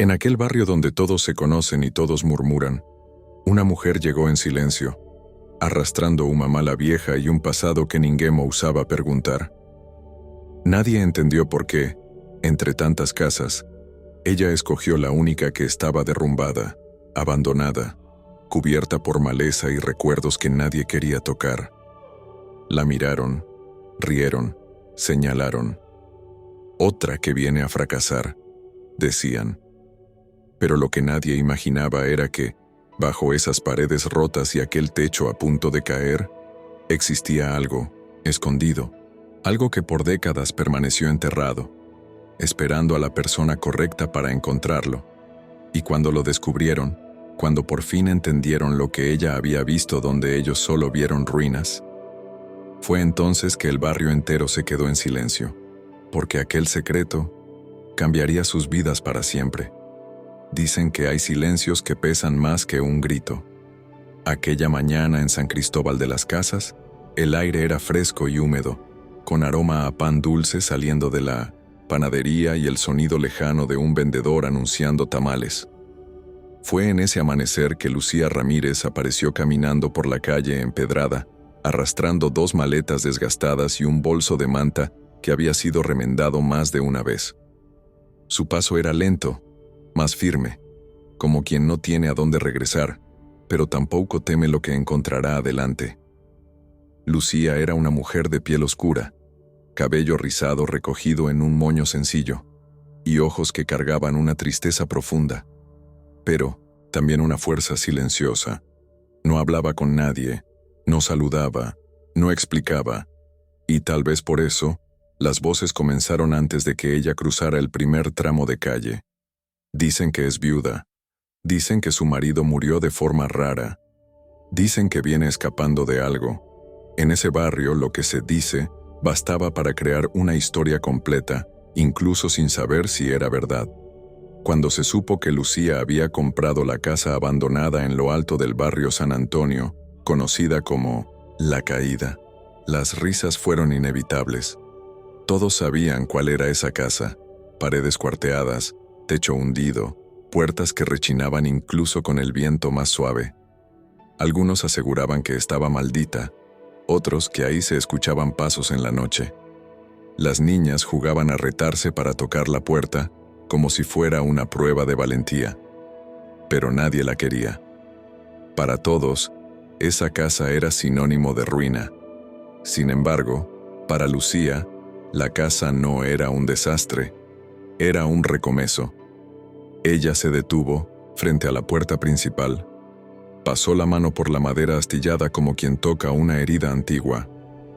En aquel barrio donde todos se conocen y todos murmuran, una mujer llegó en silencio, arrastrando una mala vieja y un pasado que ninguém usaba preguntar. Nadie entendió por qué, entre tantas casas, ella escogió la única que estaba derrumbada, abandonada, cubierta por maleza y recuerdos que nadie quería tocar. La miraron, rieron, señalaron. Otra que viene a fracasar, decían. Pero lo que nadie imaginaba era que, bajo esas paredes rotas y aquel techo a punto de caer, existía algo, escondido, algo que por décadas permaneció enterrado, esperando a la persona correcta para encontrarlo. Y cuando lo descubrieron, cuando por fin entendieron lo que ella había visto donde ellos solo vieron ruinas, fue entonces que el barrio entero se quedó en silencio, porque aquel secreto cambiaría sus vidas para siempre. Dicen que hay silencios que pesan más que un grito. Aquella mañana en San Cristóbal de las Casas, el aire era fresco y húmedo, con aroma a pan dulce saliendo de la panadería y el sonido lejano de un vendedor anunciando tamales. Fue en ese amanecer que Lucía Ramírez apareció caminando por la calle empedrada, arrastrando 2 maletas desgastadas y un bolso de manta que había sido remendado más de una vez. Su paso era lento, más firme, como quien no tiene a dónde regresar, pero tampoco teme lo que encontrará adelante. Lucía era una mujer de piel oscura, cabello rizado recogido en un moño sencillo, y ojos que cargaban una tristeza profunda, pero también una fuerza silenciosa. No hablaba con nadie, no saludaba, no explicaba, y tal vez por eso, las voces comenzaron antes de que ella cruzara el primer tramo de calle. Dicen que es viuda, dicen que su marido murió de forma rara, dicen que viene escapando de algo. En ese barrio lo que se dice bastaba para crear una historia completa, incluso sin saber si era verdad. Cuando se supo que Lucía había comprado la casa abandonada en lo alto del barrio San Antonio, conocida como La Caída, las risas fueron inevitables. Todos sabían cuál era esa casa: paredes cuarteadas, techo hundido, puertas que rechinaban incluso con el viento más suave. Algunos aseguraban que estaba maldita, otros que ahí se escuchaban pasos en la noche. Las niñas jugaban a retarse para tocar la puerta, como si fuera una prueba de valentía. Pero nadie la quería. Para todos, esa casa era sinónimo de ruina. Sin embargo, para Lucía, la casa no era un desastre, era un recomezo. Ella se detuvo frente a la puerta principal. Pasó la mano por la madera astillada como quien toca una herida antigua,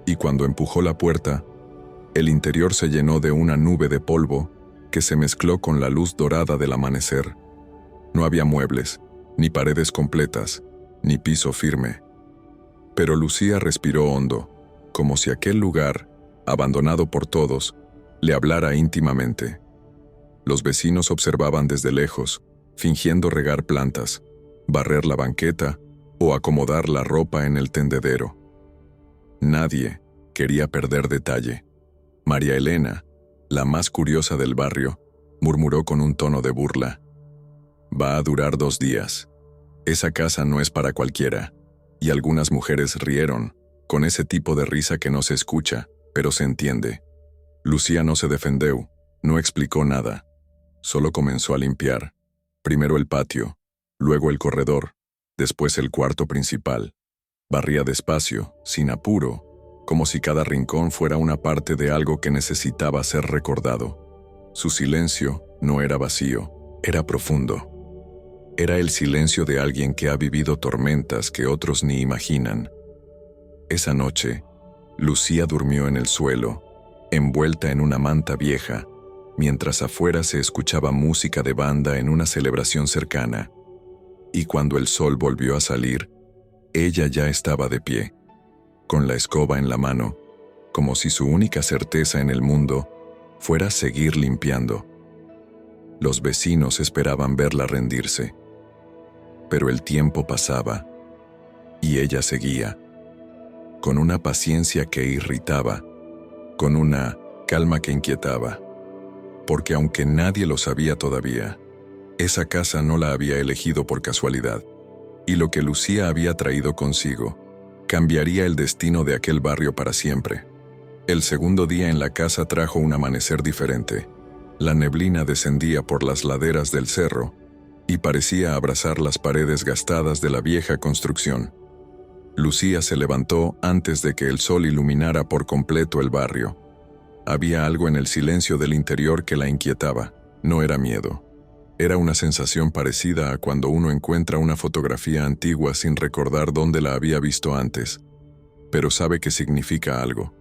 y cuando empujó la puerta, el interior se llenó de una nube de polvo que se mezcló con la luz dorada del amanecer. No había muebles, ni paredes completas, ni piso firme. Pero Lucía respiró hondo, como si aquel lugar, abandonado por todos, le hablara íntimamente. Los vecinos observaban desde lejos, fingiendo regar plantas, barrer la banqueta o acomodar la ropa en el tendedero. Nadie quería perder detalle. María Elena, la más curiosa del barrio, murmuró con un tono de burla: «Va a durar 2 días. Esa casa no es para cualquiera». Y algunas mujeres rieron, con ese tipo de risa que no se escucha, pero se entiende. Lucía no se defendió, no explicó nada. Solo comenzó a limpiar. Primero el patio, luego el corredor, después el cuarto principal. Barría despacio, sin apuro, como si cada rincón fuera una parte de algo que necesitaba ser recordado. Su silencio no era vacío, era profundo. Era el silencio de alguien que ha vivido tormentas que otros ni imaginan. Esa noche, Lucía durmió en el suelo, envuelta en una manta vieja, mientras afuera se escuchaba música de banda en una celebración cercana. Y cuando el sol volvió a salir, ella ya estaba de pie, con la escoba en la mano, como si su única certeza en el mundo fuera seguir limpiando. Los vecinos esperaban verla rendirse. Pero el tiempo pasaba, y ella seguía, con una paciencia que irritaba, con una calma que inquietaba, porque aunque nadie lo sabía todavía, Esa casa no la había elegido por casualidad, y lo que Lucía había traído consigo cambiaría el destino de aquel barrio para siempre. El segundo día en la casa trajo un amanecer diferente. La neblina descendía por las laderas del cerro y parecía abrazar las paredes gastadas de la vieja construcción. Lucía se levantó antes de que el sol iluminara por completo el barrio. Había algo en el silencio del interior que la inquietaba. No era miedo. Era una sensación parecida a cuando uno encuentra una fotografía antigua sin recordar dónde la había visto antes, pero sabe que significa algo.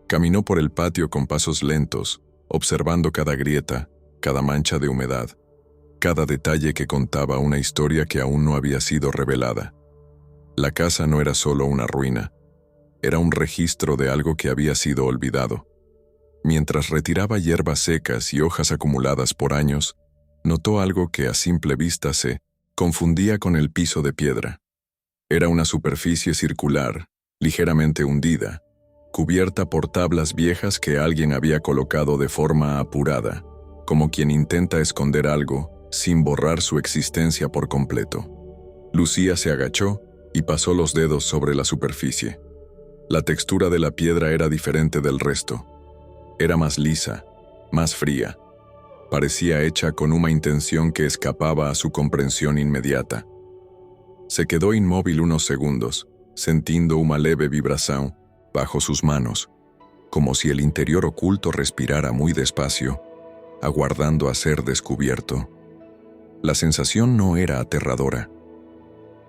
Caminó por el patio con pasos lentos, observando cada grieta, cada mancha de humedad, cada detalle que contaba una historia que aún no había sido revelada. La casa no era solo una ruina, era un registro de algo que había sido olvidado. Mientras retiraba hierbas secas y hojas acumuladas por años, notó algo que a simple vista se confundía con el piso de piedra. Era una superficie circular, ligeramente hundida, cubierta por tablas viejas que alguien había colocado de forma apurada, como quien intenta esconder algo sin borrar su existencia por completo. Lucía se agachó y pasó los dedos sobre la superficie. La textura de la piedra era diferente del resto. Era más lisa, más fría. Parecía hecha con una intención que escapaba a su comprensión inmediata. Se quedó inmóvil unos segundos, sintiendo una leve vibración bajo sus manos, como si el interior oculto respirara muy despacio, aguardando a ser descubierto. La sensación no era aterradora.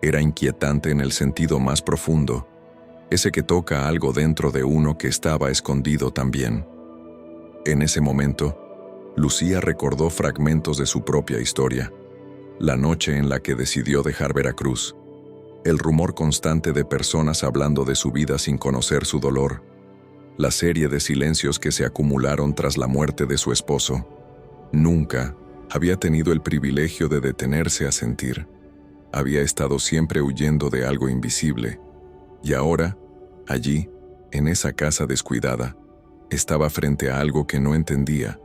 Era inquietante en el sentido más profundo, ese que toca algo dentro de uno que estaba escondido también. En ese momento, Lucía recordó fragmentos de su propia historia. La noche en la que decidió dejar Veracruz, el rumor constante de personas hablando de su vida sin conocer su dolor, la serie de silencios que se acumularon tras la muerte de su esposo. Nunca había tenido el privilegio de detenerse a sentir. Había estado siempre huyendo de algo invisible, y ahora, allí, en esa casa descuidada, estaba frente a algo que no entendía,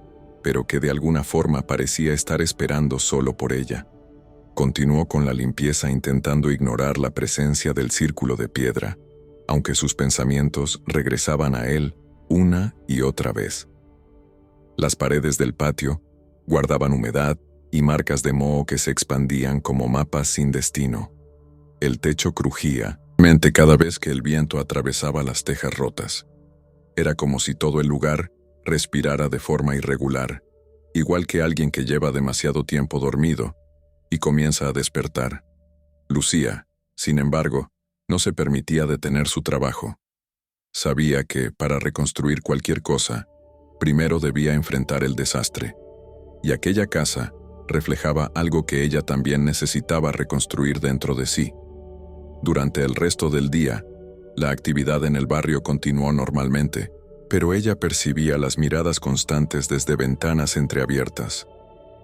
pero que de alguna forma parecía estar esperando solo por ella. Continuó con la limpieza intentando ignorar la presencia del círculo de piedra, aunque sus pensamientos regresaban a él una y otra vez. Las paredes del patio guardaban humedad y marcas de moho que se expandían como mapas sin destino. El techo crujía cada vez que el viento atravesaba las tejas rotas. Era como si todo el lugar respirara de forma irregular, igual que alguien que lleva demasiado tiempo dormido y comienza a despertar. Lucía, sin embargo, no se permitía detener su trabajo. Sabía que, para reconstruir cualquier cosa, primero debía enfrentar el desastre, y aquella casa reflejaba algo que ella también necesitaba reconstruir dentro de sí. Durante el resto del día, la actividad en el barrio continuó normalmente, pero ella percibía las miradas constantes desde ventanas entreabiertas.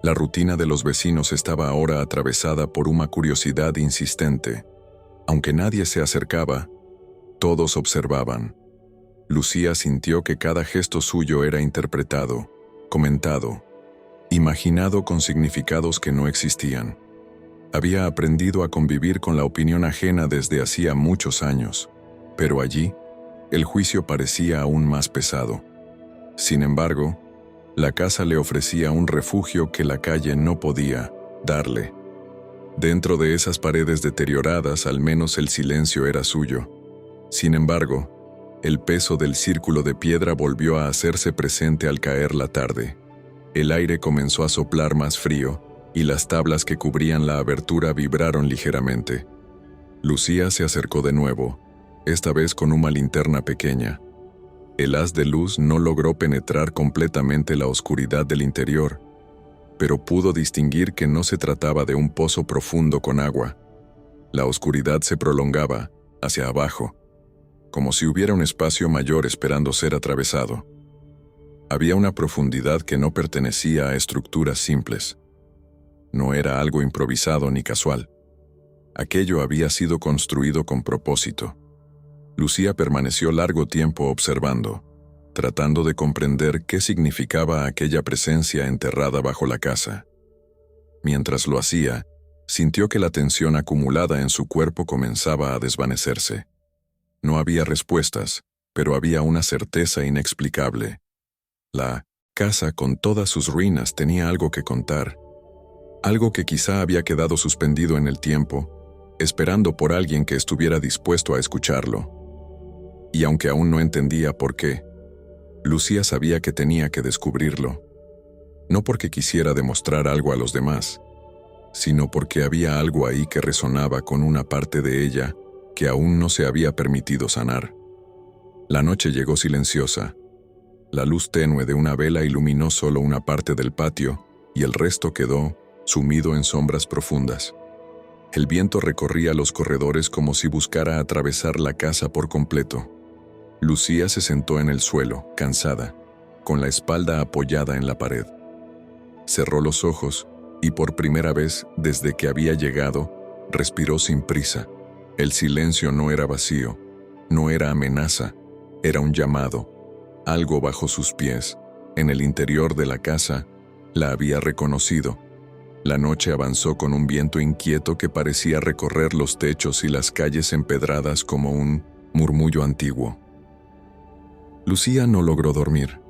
La rutina de los vecinos estaba ahora atravesada por una curiosidad insistente. Aunque nadie se acercaba, todos observaban. Lucía sintió que cada gesto suyo era interpretado, comentado, imaginado con significados que no existían. Había aprendido a convivir con la opinión ajena desde hacía muchos años, pero allí, el juicio parecía aún más pesado. Sin embargo, la casa le ofrecía un refugio que la calle no podía darle. Dentro de esas paredes deterioradas, al menos el silencio era suyo. Sin embargo, el peso del círculo de piedra volvió a hacerse presente al caer la tarde. El aire comenzó a soplar más frío, y las tablas que cubrían la abertura vibraron ligeramente. Lucía se acercó de nuevo, esta vez con una linterna pequeña. El haz de luz no logró penetrar completamente la oscuridad del interior, pero pudo distinguir que no se trataba de un pozo profundo con agua. La oscuridad se prolongaba, hacia abajo, como si hubiera un espacio mayor esperando ser atravesado. Había una profundidad que no pertenecía a estructuras simples. No era algo improvisado ni casual. Aquello había sido construido con propósito. Lucía permaneció largo tiempo observando, tratando de comprender qué significaba aquella presencia enterrada bajo la casa. Mientras lo hacía, sintió que la tensión acumulada en su cuerpo comenzaba a desvanecerse. No había respuestas, pero había una certeza inexplicable. La casa, con todas sus ruinas, tenía algo que contar. Algo que quizá había quedado suspendido en el tiempo, esperando por alguien que estuviera dispuesto a escucharlo. Y aunque aún no entendía por qué, Lucía sabía que tenía que descubrirlo. No porque quisiera demostrar algo a los demás, sino porque había algo ahí que resonaba con una parte de ella que aún no se había permitido sanar. La noche llegó silenciosa. La luz tenue de una vela iluminó solo una parte del patio y el resto quedó sumido en sombras profundas. El viento recorría los corredores como si buscara atravesar la casa por completo. Lucía se sentó en el suelo, cansada, con la espalda apoyada en la pared. Cerró los ojos y por primera vez desde que había llegado, respiró sin prisa. El silencio no era vacío, no era amenaza, era un llamado. Algo bajo sus pies, en el interior de la casa, la había reconocido. La noche avanzó con un viento inquieto que parecía recorrer los techos y las calles empedradas como un murmullo antiguo. Lucía no logró dormir.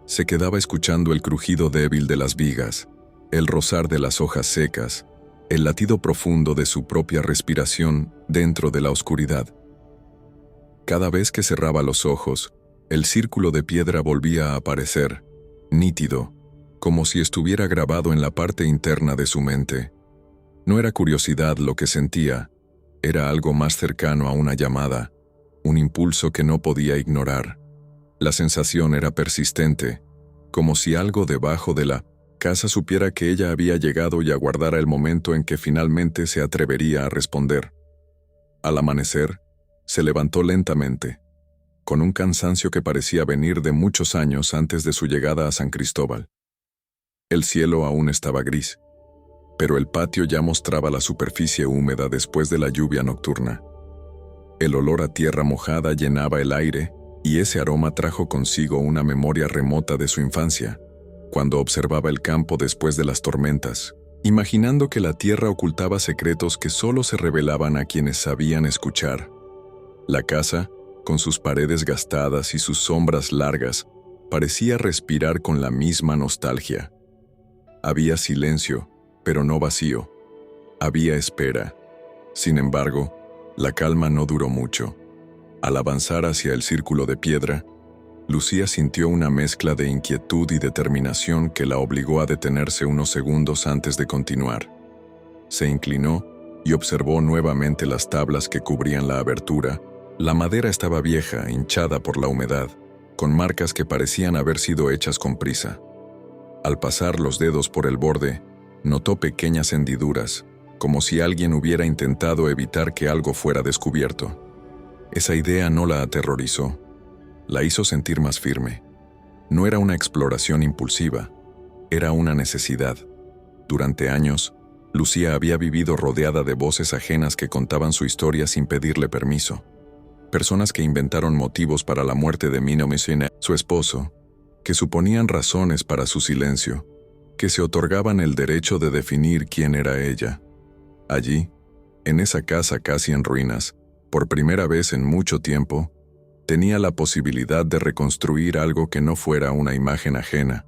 Se quedaba escuchando el crujido débil de las vigas, el rozar de las hojas secas, el latido profundo de su propia respiración dentro de la oscuridad. Cada vez que cerraba los ojos, el círculo de piedra volvía a aparecer, nítido, como si estuviera grabado en la parte interna de su mente. No era curiosidad lo que sentía, era algo más cercano a una llamada, un impulso que no podía ignorar. La sensación era persistente, como si algo debajo de la casa supiera que ella había llegado y aguardara el momento en que finalmente se atrevería a responder. Al amanecer, se levantó lentamente, con un cansancio que parecía venir de muchos años antes de su llegada a San Cristóbal. El cielo aún estaba gris, pero el patio ya mostraba la superficie húmeda después de la lluvia nocturna. El olor a tierra mojada llenaba el aire, y ese aroma trajo consigo una memoria remota de su infancia, cuando observaba el campo después de las tormentas, imaginando que la tierra ocultaba secretos que solo se revelaban a quienes sabían escuchar. La casa, con sus paredes gastadas y sus sombras largas, parecía respirar con la misma nostalgia. Había silencio, pero no vacío. Había espera. Sin embargo, la calma no duró mucho. Al avanzar hacia el círculo de piedra, Lucía sintió una mezcla de inquietud y determinación que la obligó a detenerse unos segundos antes de continuar. Se inclinó y observó nuevamente las tablas que cubrían la abertura. La madera estaba vieja, hinchada por la humedad, con marcas que parecían haber sido hechas con prisa. Al pasar los dedos por el borde, notó pequeñas hendiduras, como si alguien hubiera intentado evitar que algo fuera descubierto. Esa idea no la aterrorizó, la hizo sentir más firme. No era una exploración impulsiva, era una necesidad. Durante años, Lucía había vivido rodeada de voces ajenas que contaban su historia sin pedirle permiso. Personas que inventaron motivos para la muerte de Mino Messina, su esposo, que suponían razones para su silencio, que se otorgaban el derecho de definir quién era ella. Allí, en esa casa casi en ruinas, por primera vez en mucho tiempo, tenía la posibilidad de reconstruir algo que no fuera una imagen ajena.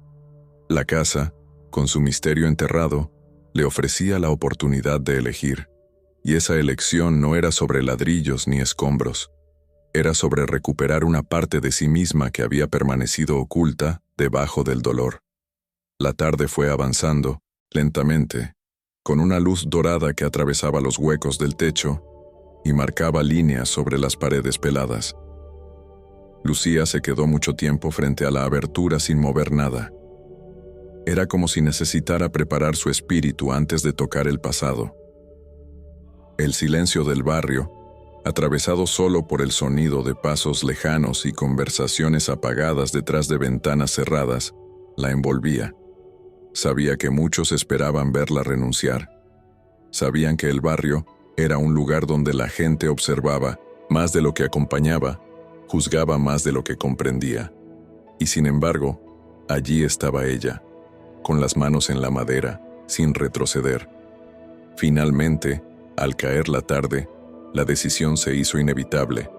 La casa, con su misterio enterrado, le ofrecía la oportunidad de elegir, y esa elección no era sobre ladrillos ni escombros. Era sobre recuperar una parte de sí misma que había permanecido oculta debajo del dolor. La tarde fue avanzando, lentamente, con una luz dorada que atravesaba los huecos del techo y marcaba líneas sobre las paredes peladas. Lucía se quedó mucho tiempo frente a la abertura sin mover nada. Era como si necesitara preparar su espíritu antes de tocar el pasado. El silencio del barrio, atravesado solo por el sonido de pasos lejanos y conversaciones apagadas detrás de ventanas cerradas, la envolvía. Sabía que muchos esperaban verla renunciar. Sabían que el barrio era un lugar donde la gente observaba más de lo que acompañaba, juzgaba más de lo que comprendía. Y sin embargo, allí estaba ella, con las manos en la madera, sin retroceder. Finalmente, al caer la tarde, la decisión se hizo inevitable.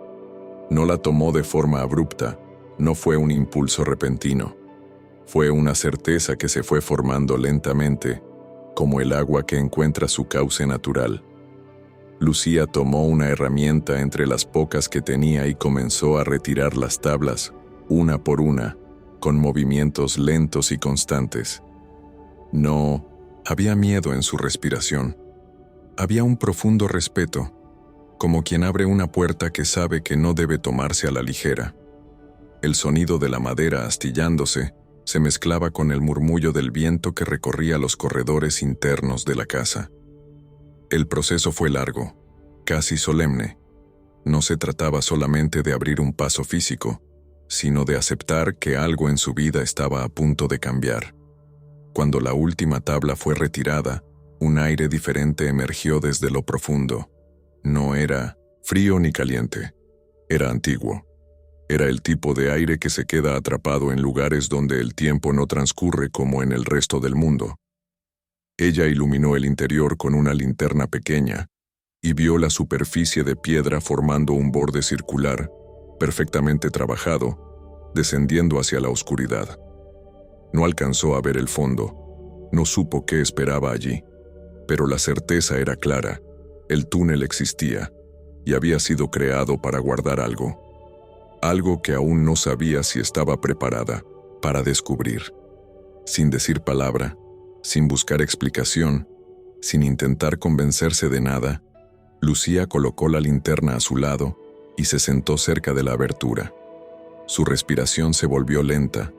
No la tomó de forma abrupta, no fue un impulso repentino. Fue una certeza que se fue formando lentamente, como el agua que encuentra su cauce natural. Lucía tomó una herramienta entre las pocas que tenía y comenzó a retirar las tablas, una por una, con movimientos lentos y constantes. No había miedo en su respiración. Había un profundo respeto, como quien abre una puerta que sabe que no debe tomarse a la ligera. El sonido de la madera astillándose se mezclaba con el murmullo del viento que recorría los corredores internos de la casa. El proceso fue largo, casi solemne. No se trataba solamente de abrir un paso físico, sino de aceptar que algo en su vida estaba a punto de cambiar. Cuando la última tabla fue retirada, un aire diferente emergió desde lo profundo. No era frío ni caliente, era antiguo. Era el tipo de aire que se queda atrapado en lugares donde el tiempo no transcurre como en el resto del mundo. Ella iluminó el interior con una linterna pequeña y vio la superficie de piedra formando un borde circular, perfectamente trabajado, descendiendo hacia la oscuridad. No alcanzó a ver el fondo, no supo qué esperaba allí, pero la certeza era clara: el túnel existía y había sido creado para guardar algo que aún no sabía si estaba preparada para descubrir. Sin decir palabra, sin buscar explicación, sin intentar convencerse de nada, Lucía colocó la linterna a su lado y se sentó cerca de la abertura. Su respiración se volvió lenta,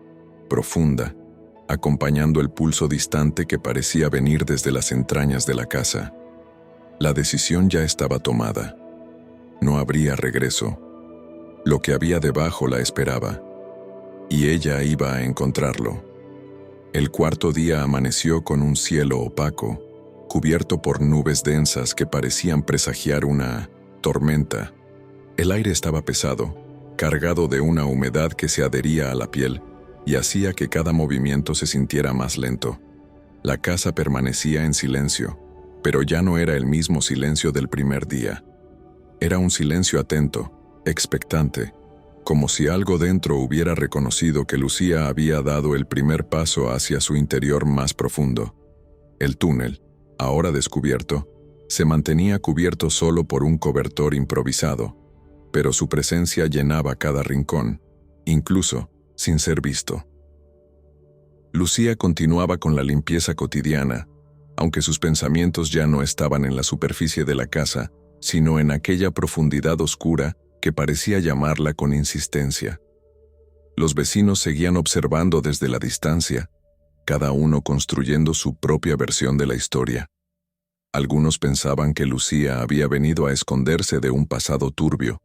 profunda, acompañando el pulso distante que parecía venir desde las entrañas de la casa. La decisión ya estaba tomada. No habría regreso. Lo que había debajo la esperaba, y ella iba a encontrarlo. El cuarto día amaneció con un cielo opaco, cubierto por nubes densas que parecían presagiar una tormenta. El aire estaba pesado, cargado de una humedad que se adhería a la piel y hacía que cada movimiento se sintiera más lento. La casa permanecía en silencio, pero ya no era el mismo silencio del primer día. Era un silencio atento, expectante, como si algo dentro hubiera reconocido que Lucía había dado el primer paso hacia su interior más profundo. El túnel, ahora descubierto, se mantenía cubierto solo por un cobertor improvisado, pero su presencia llenaba cada rincón, incluso sin ser visto. Lucía continuaba con la limpieza cotidiana, aunque sus pensamientos ya no estaban en la superficie de la casa, sino en aquella profundidad oscura que parecía llamarla con insistencia. Los vecinos seguían observando desde la distancia, cada uno construyendo su propia versión de la historia. Algunos pensaban que Lucía había venido a esconderse de un pasado turbio.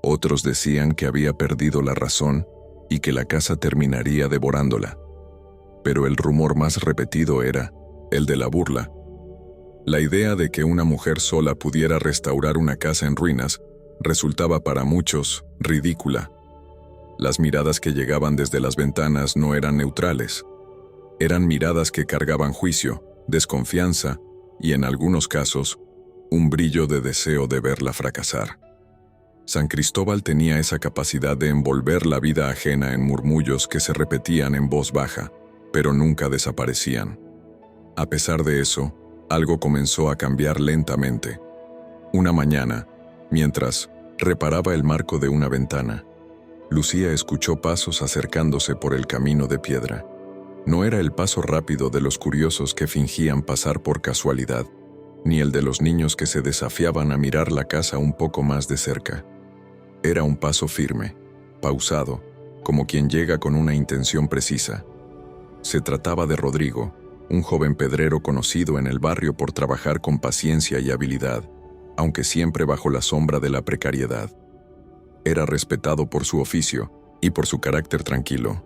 Otros decían que había perdido la razón y que la casa terminaría devorándola. Pero el rumor más repetido era el de la burla. La idea de que una mujer sola pudiera restaurar una casa en ruinas resultaba para muchos ridícula. Las miradas que llegaban desde las ventanas no eran neutrales. Eran miradas que cargaban juicio, desconfianza y, en algunos casos, un brillo de deseo de verla fracasar. San Cristóbal tenía esa capacidad de envolver la vida ajena en murmullos que se repetían en voz baja, pero nunca desaparecían. A pesar de eso, algo comenzó a cambiar lentamente. Una mañana, mientras reparaba el marco de una ventana, Lucía escuchó pasos acercándose por el camino de piedra. No era el paso rápido de los curiosos que fingían pasar por casualidad, ni el de los niños que se desafiaban a mirar la casa un poco más de cerca. Era un paso firme, pausado, como quien llega con una intención precisa. Se trataba de Rodrigo, un joven pedrero conocido en el barrio por trabajar con paciencia y habilidad, aunque siempre bajo la sombra de la precariedad. Era respetado por su oficio y por su carácter tranquilo.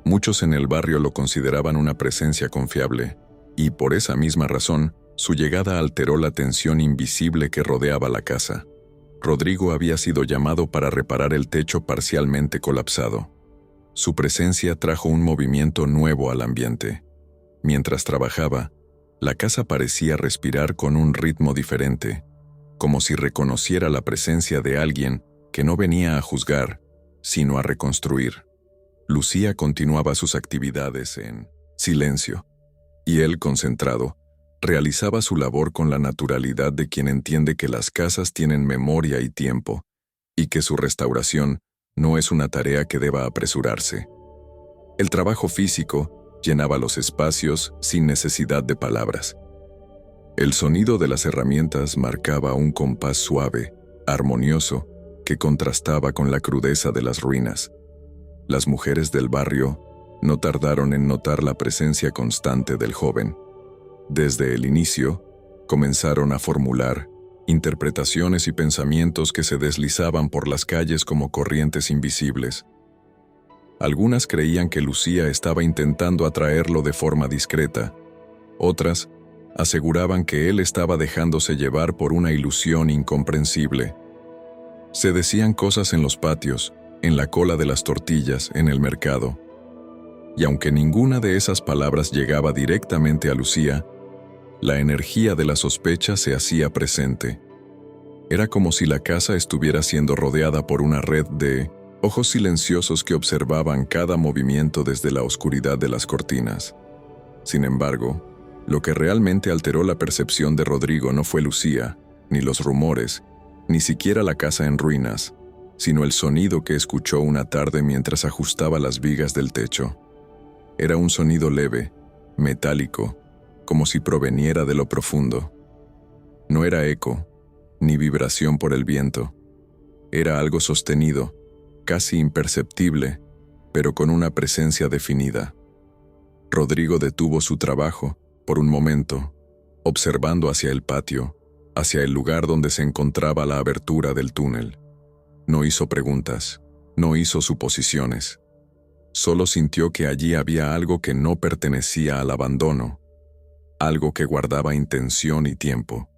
Muchos en el barrio lo consideraban una presencia confiable, y por esa misma razón, su llegada alteró la tensión invisible que rodeaba la casa. Rodrigo había sido llamado para reparar el techo parcialmente colapsado. Su presencia trajo un movimiento nuevo al ambiente. Mientras trabajaba, La casa parecía respirar con un ritmo diferente, como si reconociera la presencia de alguien que no venía a juzgar, sino a reconstruir. Lucía continuaba sus actividades en silencio, y él, concentrado, realizaba su labor con la naturalidad de quien entiende que las casas tienen memoria y tiempo, y que su restauración no es una tarea que deba apresurarse. El trabajo físico llenaba los espacios sin necesidad de palabras. El sonido de las herramientas marcaba un compás suave, armonioso, que contrastaba con la crudeza de las ruinas. Las mujeres del barrio no tardaron en notar la presencia constante del joven. Desde el inicio, comenzaron a formular interpretaciones y pensamientos que se deslizaban por las calles como corrientes invisibles. Algunas creían que Lucía estaba intentando atraerlo de forma discreta. Otras aseguraban que él estaba dejándose llevar por una ilusión incomprensible. Se decían cosas en los patios, en la cola de las tortillas, en el mercado. Y aunque ninguna de esas palabras llegaba directamente a Lucía, la energía de la sospecha se hacía presente. Era como si la casa estuviera siendo rodeada por una red de ojos silenciosos que observaban cada movimiento desde la oscuridad de las cortinas. Sin embargo, lo que realmente alteró la percepción de Rodrigo no fue Lucía, ni los rumores, ni siquiera la casa en ruinas, sino el sonido que escuchó una tarde mientras ajustaba las vigas del techo. Era un sonido leve, metálico, como si proveniera de lo profundo. No era eco, ni vibración por el viento. Era algo sostenido, casi imperceptible, pero con una presencia definida. Rodrigo detuvo su trabajo, por un momento, observando hacia el patio, hacia el lugar donde se encontraba la abertura del túnel. No hizo preguntas, no hizo suposiciones. Solo sintió que allí había algo que no pertenecía al abandono, algo que guardaba intención y tiempo.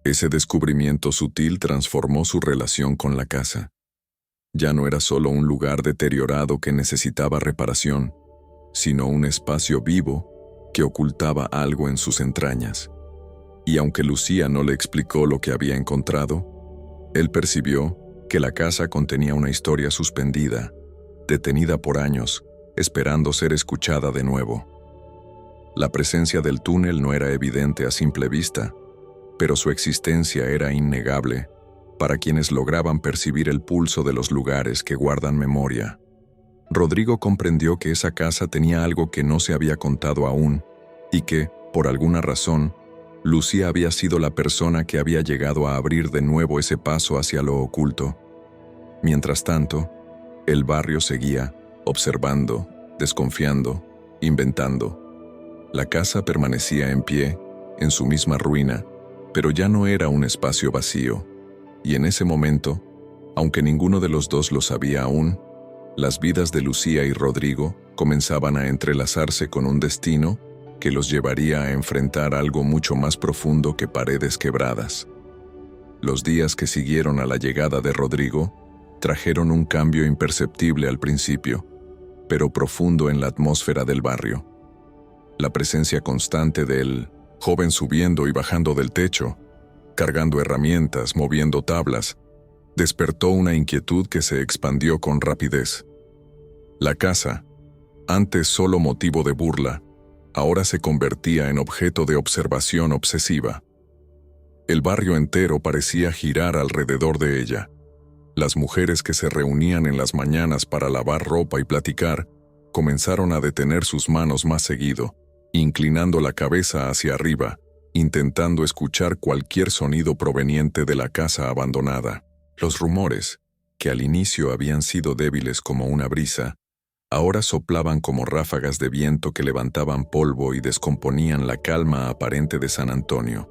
Ese descubrimiento sutil transformó su relación con la casa. Ya no era solo un lugar deteriorado que necesitaba reparación, sino un espacio vivo que ocultaba algo en sus entrañas. Y aunque Lucía no le explicó lo que había encontrado, él percibió que la casa contenía una historia suspendida, detenida por años, esperando ser escuchada de nuevo. La presencia del túnel no era evidente a simple vista, pero su existencia era innegable para quienes lograban percibir el pulso de los lugares que guardan memoria. Rodrigo comprendió que esa casa tenía algo que no se había contado aún y que, por alguna razón, Lucía había sido la persona que había llegado a abrir de nuevo ese paso hacia lo oculto. Mientras tanto, el barrio seguía, observando, desconfiando, inventando. La casa permanecía en pie, en su misma ruina, pero ya no era un espacio vacío. Y en ese momento, aunque ninguno de los dos lo sabía aún, las vidas de Lucía y Rodrigo comenzaban a entrelazarse con un destino que los llevaría a enfrentar algo mucho más profundo que paredes quebradas. Los días que siguieron a la llegada de Rodrigo trajeron un cambio imperceptible al principio, pero profundo en la atmósfera del barrio. La presencia constante del joven subiendo y bajando del techo, cargando herramientas, moviendo tablas, despertó una inquietud que se expandió con rapidez. La casa, antes solo motivo de burla, ahora se convertía en objeto de observación obsesiva. El barrio entero parecía girar alrededor de ella. Las mujeres que se reunían en las mañanas para lavar ropa y platicar, comenzaron a detener sus manos más seguido, inclinando la cabeza hacia arriba, intentando escuchar cualquier sonido proveniente de la casa abandonada. Los rumores, que al inicio habían sido débiles como una brisa, ahora soplaban como ráfagas de viento que levantaban polvo y descomponían la calma aparente de San Antonio.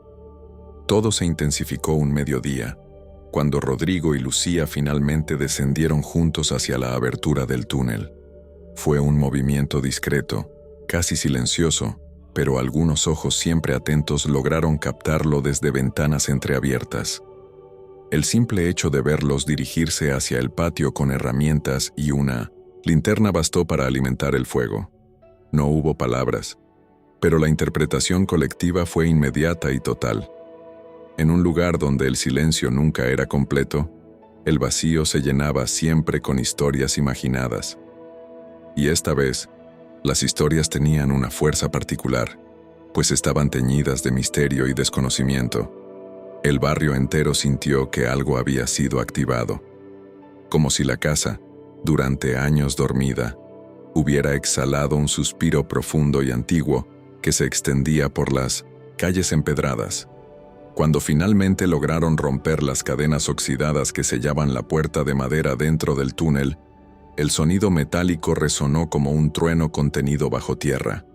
Todo se intensificó un mediodía, cuando Rodrigo y Lucía finalmente descendieron juntos hacia la abertura del túnel. Fue un movimiento discreto, casi silencioso, pero algunos ojos siempre atentos lograron captarlo desde ventanas entreabiertas. El simple hecho de verlos dirigirse hacia el patio con herramientas y una linterna bastó para alimentar el fuego. No hubo palabras, Pero la interpretación colectiva fue inmediata y total. En un lugar donde el silencio nunca era completo, el vacío se llenaba siempre con historias imaginadas. Y esta vez, las historias tenían una fuerza particular, pues estaban teñidas de misterio y desconocimiento. El barrio entero sintió que algo había sido activado, como si la casa, durante años dormida, hubiera exhalado un suspiro profundo y antiguo que se extendía por las calles empedradas. Cuando finalmente lograron romper las cadenas oxidadas que sellaban la puerta de madera dentro del túnel, el sonido metálico resonó como un trueno contenido bajo tierra.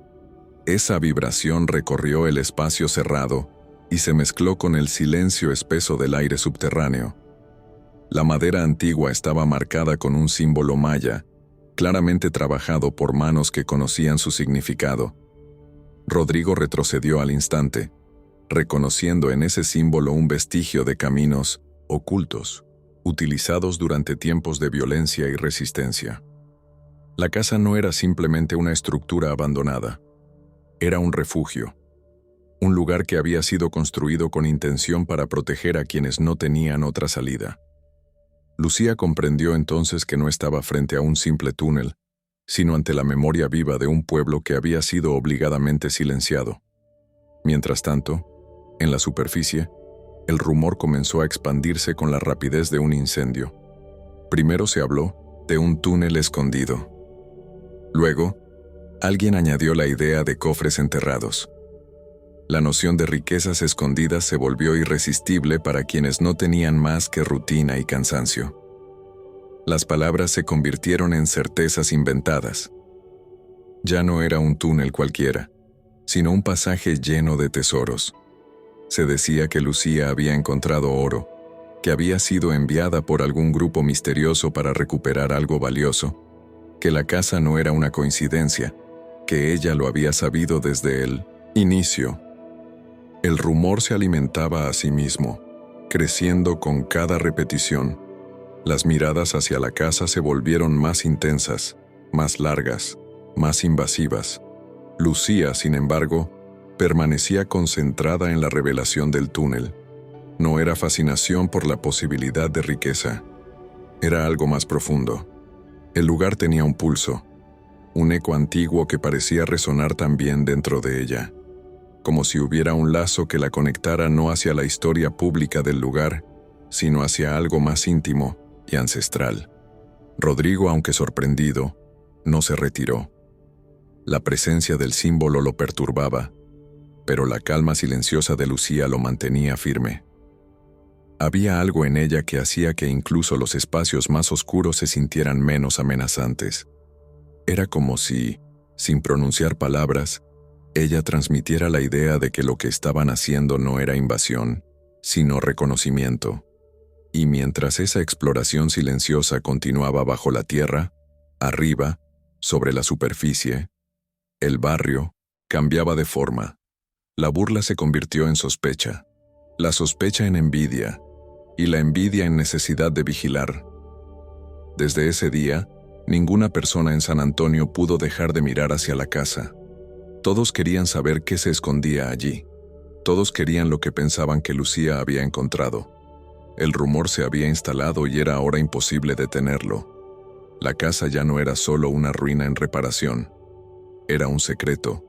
Esa vibración recorrió el espacio cerrado y se mezcló con el silencio espeso del aire subterráneo. La madera antigua estaba marcada con un símbolo maya, claramente trabajado por manos que conocían su significado. Rodrigo retrocedió al instante, reconociendo en ese símbolo un vestigio de caminos ocultos, utilizados durante tiempos de violencia y resistencia. La casa no era simplemente una estructura abandonada. Era un refugio, un lugar que había sido construido con intención para proteger a quienes no tenían otra salida. Lucía comprendió entonces que no estaba frente a un simple túnel, sino ante la memoria viva de un pueblo que había sido obligadamente silenciado. Mientras tanto, en la superficie, el rumor comenzó a expandirse con la rapidez de un incendio. Primero se habló de un túnel escondido. Luego, alguien añadió la idea de cofres enterrados. La noción de riquezas escondidas se volvió irresistible para quienes no tenían más que rutina y cansancio. Las palabras se convirtieron en certezas inventadas. Ya no era un túnel cualquiera, sino un pasaje lleno de tesoros. Se decía que Lucía había encontrado oro, que había sido enviada por algún grupo misterioso para recuperar algo valioso, que la casa no era una coincidencia, que ella lo había sabido desde el inicio. El rumor se alimentaba a sí mismo, creciendo con cada repetición. Las miradas hacia la casa se volvieron más intensas, más largas, más invasivas. Lucía, sin embargo, permanecía concentrada en la revelación del túnel. No era fascinación por la posibilidad de riqueza. Era algo más profundo. El lugar tenía un pulso, un eco antiguo que parecía resonar también dentro de ella, como si hubiera un lazo que la conectara no hacia la historia pública del lugar, sino hacia algo más íntimo y ancestral. Rodrigo, aunque sorprendido, no se retiró. La presencia del símbolo lo perturbaba, pero la calma silenciosa de Lucía lo mantenía firme. Había algo en ella que hacía que incluso los espacios más oscuros se sintieran menos amenazantes. Era como si, sin pronunciar palabras, ella transmitiera la idea de que lo que estaban haciendo no era invasión, sino reconocimiento. Y mientras esa exploración silenciosa continuaba bajo la tierra, arriba, sobre la superficie, el barrio cambiaba de forma. La burla se convirtió en sospecha, la sospecha en envidia, y la envidia en necesidad de vigilar. Desde ese día, ninguna persona en San Antonio pudo dejar de mirar hacia la casa. Todos querían saber qué se escondía allí. Todos querían lo que pensaban que Lucía había encontrado. El rumor se había instalado y era ahora imposible detenerlo. La casa ya no era solo una ruina en reparación. Era un secreto.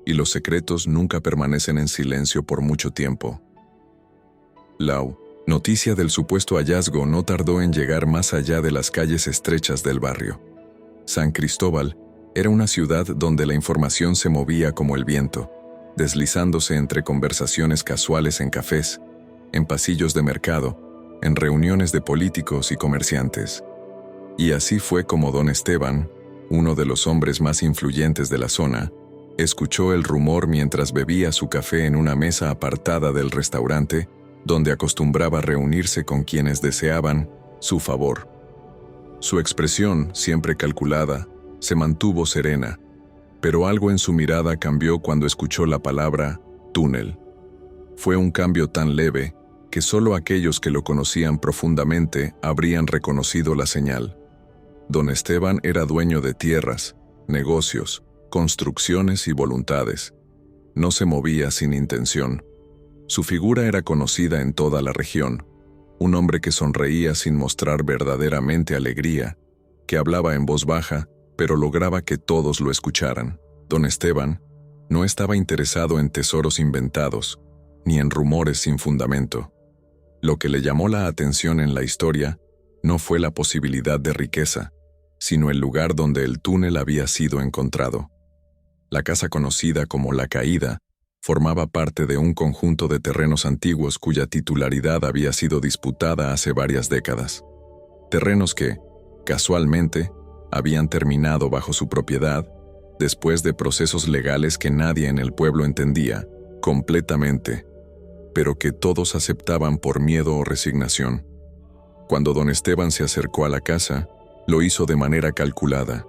Y los secretos nunca permanecen en silencio por mucho tiempo. La noticia del supuesto hallazgo no tardó en llegar más allá de las calles estrechas del barrio. San Cristóbal era una ciudad donde la información se movía como el viento, deslizándose entre conversaciones casuales en cafés, en pasillos de mercado, en reuniones de políticos y comerciantes. Y así fue como don Esteban, uno de los hombres más influyentes de la zona, escuchó el rumor mientras bebía su café en una mesa apartada del restaurante, donde acostumbraba reunirse con quienes deseaban su favor. Su expresión, siempre calculada, se mantuvo serena, pero algo en su mirada cambió cuando escuchó la palabra túnel. Fue un cambio tan leve que solo aquellos que lo conocían profundamente habrían reconocido la señal. Don Esteban era dueño de tierras, negocios, construcciones y voluntades, No se movía sin intención. Su figura era conocida en toda la región. Un hombre que sonreía sin mostrar verdaderamente alegría, que hablaba en voz baja, pero lograba que todos lo escucharan. Don Esteban no estaba interesado en tesoros inventados, ni en rumores sin fundamento. Lo que le llamó la atención en la historia no fue la posibilidad de riqueza, sino el lugar donde el túnel había sido encontrado. La casa conocida como La Caída formaba parte de un conjunto de terrenos antiguos cuya titularidad había sido disputada hace varias décadas. Terrenos que, casualmente, habían terminado bajo su propiedad después de procesos legales que nadie en el pueblo entendía completamente, pero que todos aceptaban por miedo o resignación. Cuando don Esteban se acercó a la casa, lo hizo de manera calculada.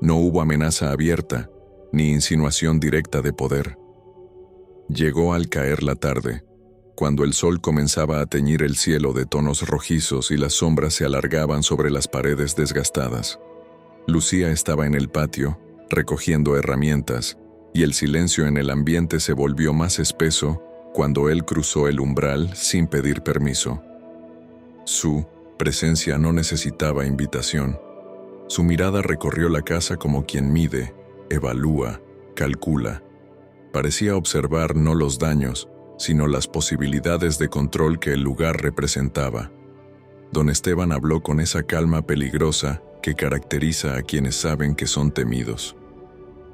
No hubo amenaza abierta, ni insinuación directa de poder. Llegó al caer la tarde, cuando el sol comenzaba a teñir el cielo de tonos rojizos y las sombras se alargaban sobre las paredes desgastadas. Lucía estaba en el patio, recogiendo herramientas, y el silencio en el ambiente se volvió más espeso cuando él cruzó el umbral sin pedir permiso. Su presencia no necesitaba invitación. Su mirada recorrió la casa como quien mide, evalúa, calcula. Parecía observar no los daños, sino las posibilidades de control que el lugar representaba. Don Esteban habló con esa calma peligrosa que caracteriza a quienes saben que son temidos.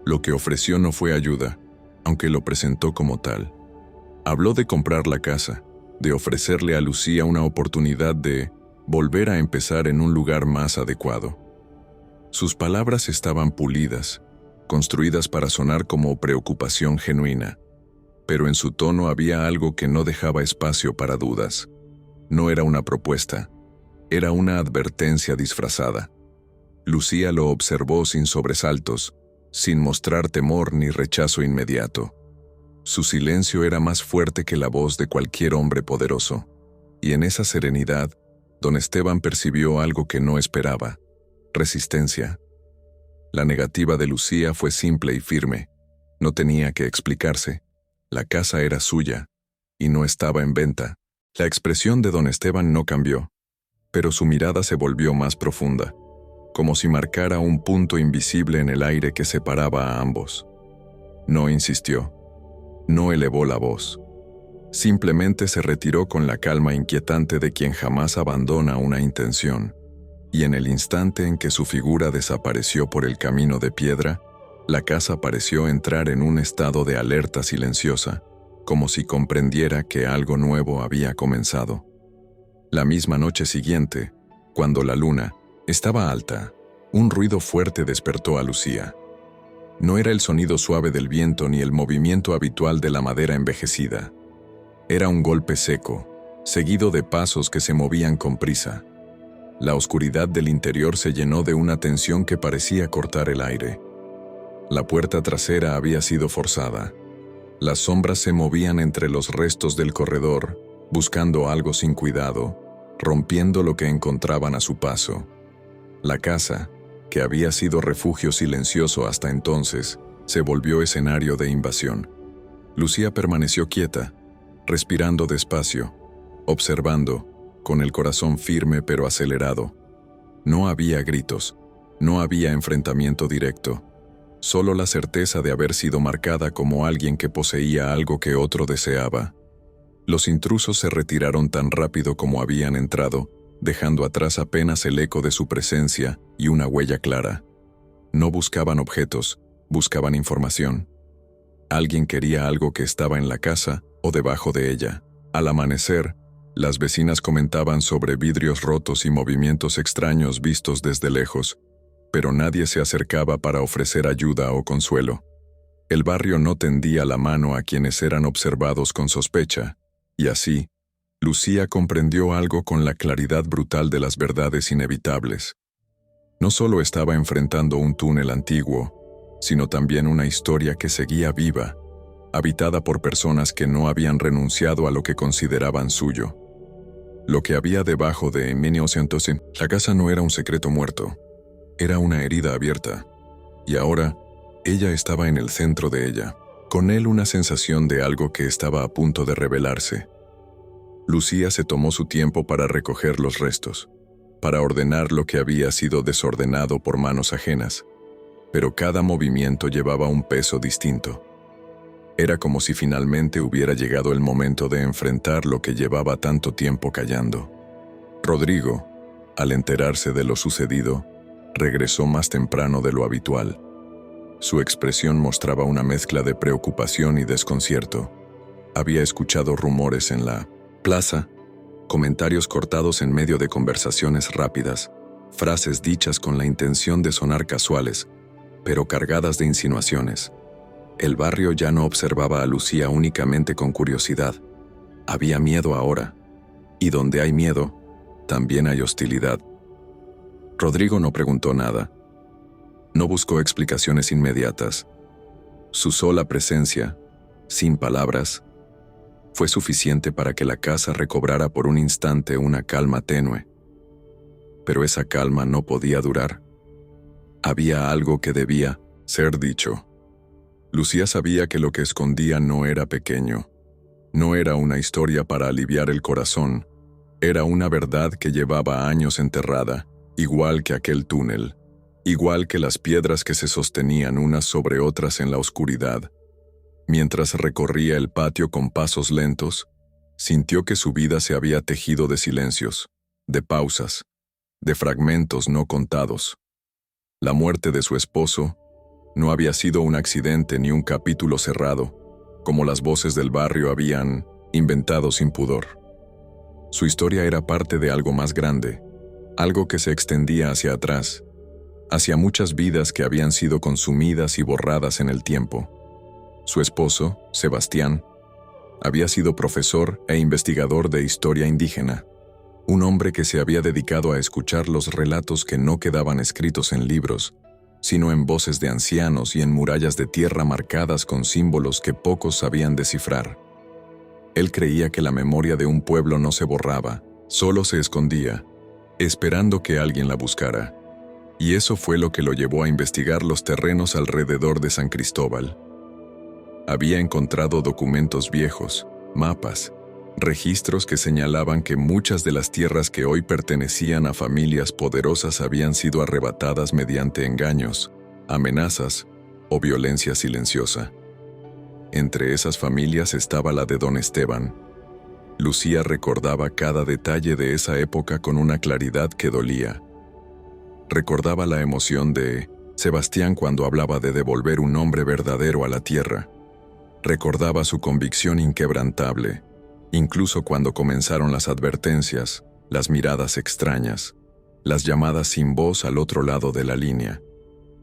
Lo que ofreció no fue ayuda, aunque lo presentó como tal. Habló de comprar la casa, de ofrecerle a Lucía una oportunidad de volver a empezar en un lugar más adecuado. Sus palabras estaban pulidas, construidas para sonar como preocupación genuina, pero en su tono había algo que no dejaba espacio para dudas. No era una propuesta, era una advertencia disfrazada. Lucía lo observó sin sobresaltos, sin mostrar temor ni rechazo inmediato. Su silencio era más fuerte que la voz de cualquier hombre poderoso, y en esa serenidad, don Esteban percibió algo que no esperaba: resistencia. La negativa de Lucía fue simple y firme. No tenía que explicarse. La casa era suya, y no estaba en venta. La expresión de don Esteban no cambió, pero su mirada se volvió más profunda, como si marcara un punto invisible en el aire que separaba a ambos. No insistió, no elevó la voz. Simplemente se retiró con la calma inquietante de quien jamás abandona una intención. Y en el instante en que su figura desapareció por el camino de piedra, la casa pareció entrar en un estado de alerta silenciosa, como si comprendiera que algo nuevo había comenzado. La misma noche siguiente, cuando la luna estaba alta, un ruido fuerte despertó a Lucía. No era el sonido suave del viento ni el movimiento habitual de la madera envejecida. Era un golpe seco, seguido de pasos que se movían con prisa. La oscuridad del interior se llenó de una tensión que parecía cortar el aire. La puerta trasera había sido forzada. Las sombras se movían entre los restos del corredor, buscando algo sin cuidado, rompiendo lo que encontraban a su paso. La casa, que había sido refugio silencioso hasta entonces, se volvió escenario de invasión. Lucía permaneció quieta, respirando despacio, observando, con el corazón firme pero acelerado. No había gritos, no había enfrentamiento directo, solo la certeza de haber sido marcada como alguien que poseía algo que otro deseaba. Los intrusos se retiraron tan rápido como habían entrado, dejando atrás apenas el eco de su presencia y una huella clara. No buscaban objetos, buscaban información. Alguien quería algo que estaba en la casa o debajo de ella. Al amanecer, las vecinas comentaban sobre vidrios rotos y movimientos extraños vistos desde lejos, pero nadie se acercaba para ofrecer ayuda o consuelo. El barrio no tendía la mano a quienes eran observados con sospecha, y así, Lucía comprendió algo con la claridad brutal de las verdades inevitables. No solo estaba enfrentando un túnel antiguo, sino también una historia que seguía viva, habitada por personas que no habían renunciado a lo que consideraban suyo. Lo que había debajo de 1900, la casa no era un secreto muerto, era una herida abierta, y ahora ella estaba en el centro de ella. Con él una sensación de algo que estaba a punto de revelarse. Lucía se tomó su tiempo para recoger los restos, para ordenar lo que había sido desordenado por manos ajenas, pero cada movimiento llevaba un peso distinto. Era como si finalmente hubiera llegado el momento de enfrentar lo que llevaba tanto tiempo callando. Rodrigo, al enterarse de lo sucedido, regresó más temprano de lo habitual. Su expresión mostraba una mezcla de preocupación y desconcierto. Había escuchado rumores en la plaza, comentarios cortados en medio de conversaciones rápidas, frases dichas con la intención de sonar casuales, pero cargadas de insinuaciones. El barrio ya no observaba a Lucía únicamente con curiosidad. Había miedo ahora, y donde hay miedo, también hay hostilidad. Rodrigo no preguntó nada. No buscó explicaciones inmediatas. Su sola presencia, sin palabras, fue suficiente para que la casa recobrara por un instante una calma tenue. Pero esa calma no podía durar. Había algo que debía ser dicho. Lucía sabía que lo que escondía no era pequeño. No era una historia para aliviar el corazón. Era una verdad que llevaba años enterrada, igual que aquel túnel, igual que las piedras que se sostenían unas sobre otras en la oscuridad. Mientras recorría el patio con pasos lentos, sintió que su vida se había tejido de silencios, de pausas, de fragmentos no contados. La muerte de su esposo no había sido un accidente ni un capítulo cerrado, como las voces del barrio habían inventado sin pudor. Su historia era parte de algo más grande, algo que se extendía hacia atrás, hacia muchas vidas que habían sido consumidas y borradas en el tiempo. Su esposo, Sebastián, había sido profesor e investigador de historia indígena, un hombre que se había dedicado a escuchar los relatos que no quedaban escritos en libros, sino en voces de ancianos y en murallas de tierra marcadas con símbolos que pocos sabían descifrar. Él creía que la memoria de un pueblo no se borraba, solo se escondía, esperando que alguien la buscara. Y eso fue lo que lo llevó a investigar los terrenos alrededor de San Cristóbal. Había encontrado documentos viejos, mapas, registros que señalaban que muchas de las tierras que hoy pertenecían a familias poderosas habían sido arrebatadas mediante engaños, amenazas o violencia silenciosa. Entre esas familias estaba la de don Esteban. Lucía recordaba cada detalle de esa época con una claridad que dolía. Recordaba la emoción de Sebastián cuando hablaba de devolver un nombre verdadero a la tierra. Recordaba su convicción inquebrantable, incluso cuando comenzaron las advertencias, las miradas extrañas, las llamadas sin voz al otro lado de la línea.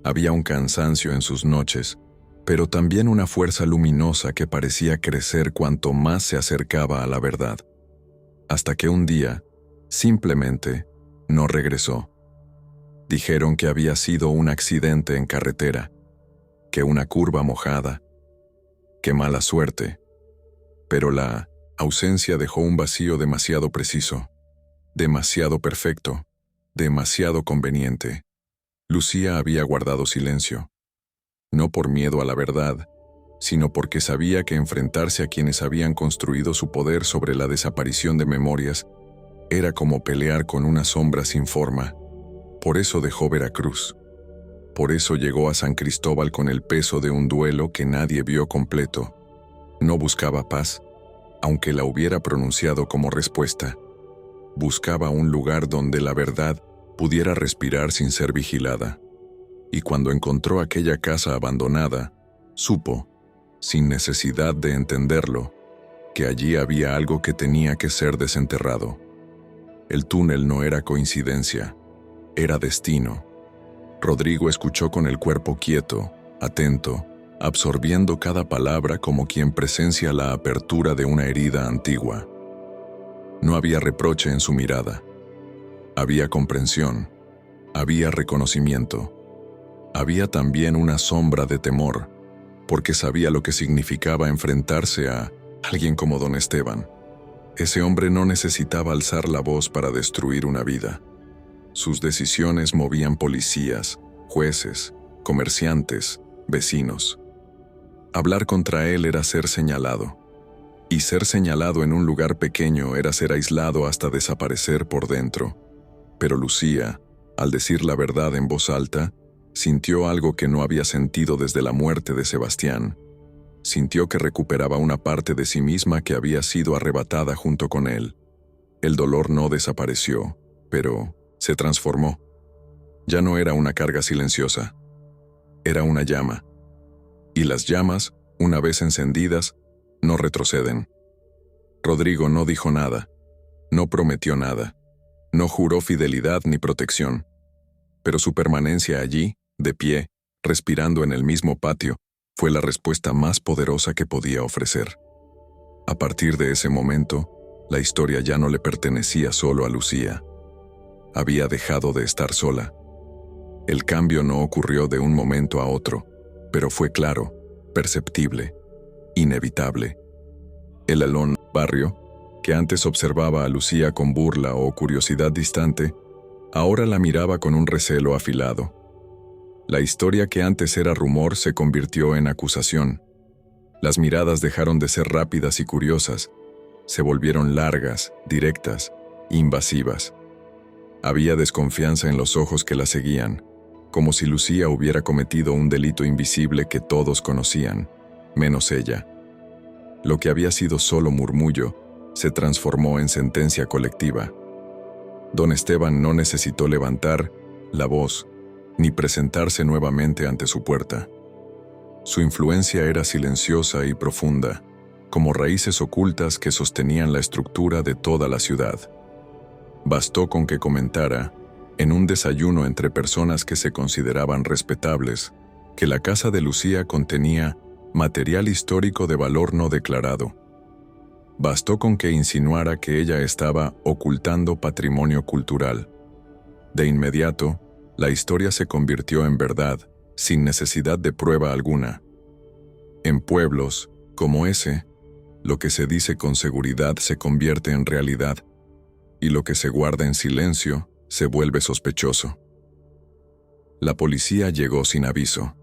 Había un cansancio en sus noches, pero también una fuerza luminosa que parecía crecer cuanto más se acercaba a la verdad. Hasta que un día, simplemente, no regresó. Dijeron que había sido un accidente en carretera, que una curva mojada, que mala suerte, pero la ausencia dejó un vacío demasiado preciso, demasiado perfecto, demasiado conveniente. Lucía había guardado silencio, no por miedo a la verdad, sino porque sabía que enfrentarse a quienes habían construido su poder sobre la desaparición de memorias era como pelear con una sombra sin forma. Por eso dejó Veracruz. Por eso llegó a San Cristóbal con el peso de un duelo que nadie vio completo. No buscaba paz, aunque la hubiera pronunciado como respuesta. Buscaba un lugar donde la verdad pudiera respirar sin ser vigilada. Y cuando encontró aquella casa abandonada, supo, sin necesidad de entenderlo, que allí había algo que tenía que ser desenterrado. El túnel no era coincidencia, era destino. Rodrigo escuchó con el cuerpo quieto, atento, absorbiendo cada palabra como quien presencia la apertura de una herida antigua. No había reproche en su mirada. Había comprensión, había reconocimiento. Había también una sombra de temor, porque sabía lo que significaba enfrentarse a alguien como don Esteban. Ese hombre no necesitaba alzar la voz para destruir una vida. Sus decisiones movían policías, jueces, comerciantes, vecinos. Hablar contra él era ser señalado. Y ser señalado en un lugar pequeño era ser aislado hasta desaparecer por dentro. Pero Lucía, al decir la verdad en voz alta, sintió algo que no había sentido desde la muerte de Sebastián. Sintió que recuperaba una parte de sí misma que había sido arrebatada junto con él. El dolor no desapareció, pero se transformó. Ya no era una carga silenciosa. Era una llama. Y las llamas, una vez encendidas, no retroceden. Rodrigo no dijo nada, no prometió nada, no juró fidelidad ni protección. Pero su permanencia allí, de pie, respirando en el mismo patio, fue la respuesta más poderosa que podía ofrecer. A partir de ese momento, la historia ya no le pertenecía solo a Lucía. Había dejado de estar sola. El cambio no ocurrió de un momento a otro, pero fue claro, perceptible, inevitable. El Alón barrio, que antes observaba a Lucía con burla o curiosidad distante, ahora la miraba con un recelo afilado. La historia que antes era rumor se convirtió en acusación. Las miradas dejaron de ser rápidas y curiosas, se volvieron largas, directas, invasivas. Había desconfianza en los ojos que la seguían, como si Lucía hubiera cometido un delito invisible que todos conocían, menos ella. Lo que había sido solo murmullo se transformó en sentencia colectiva. Don Esteban no necesitó levantar la voz ni presentarse nuevamente ante su puerta. Su influencia era silenciosa y profunda, como raíces ocultas que sostenían la estructura de toda la ciudad. Bastó con que comentara, en un desayuno entre personas que se consideraban respetables, que la casa de Lucía contenía material histórico de valor no declarado. Bastó con que insinuara que ella estaba ocultando patrimonio cultural. De inmediato, la historia se convirtió en verdad, sin necesidad de prueba alguna. En pueblos, como ese, lo que se dice con seguridad se convierte en realidad, y lo que se guarda en silencio se vuelve sospechoso. La policía llegó sin aviso.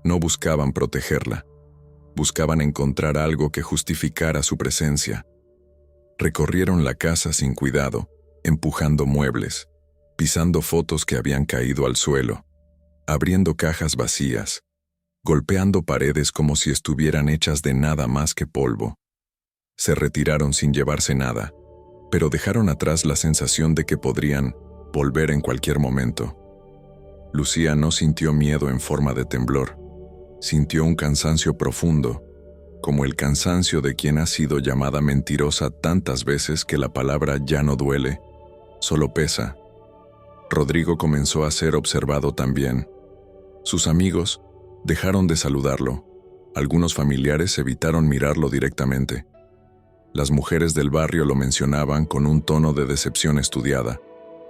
No buscaban protegerla. Buscaban encontrar algo que justificara su presencia. Recorrieron la casa sin cuidado, empujando muebles, pisando fotos que habían caído al suelo, abriendo cajas vacías, golpeando paredes como si estuvieran hechas de nada más que polvo. Se retiraron sin llevarse nada, pero dejaron atrás la sensación de que podrían volver en cualquier momento. Lucía no sintió miedo en forma de temblor. Sintió un cansancio profundo, como el cansancio de quien ha sido llamada mentirosa tantas veces que la palabra ya no duele, solo pesa. Rodrigo comenzó a ser observado también. Sus amigos dejaron de saludarlo. Algunos familiares evitaron mirarlo directamente. Las mujeres del barrio lo mencionaban con un tono de decepción estudiada,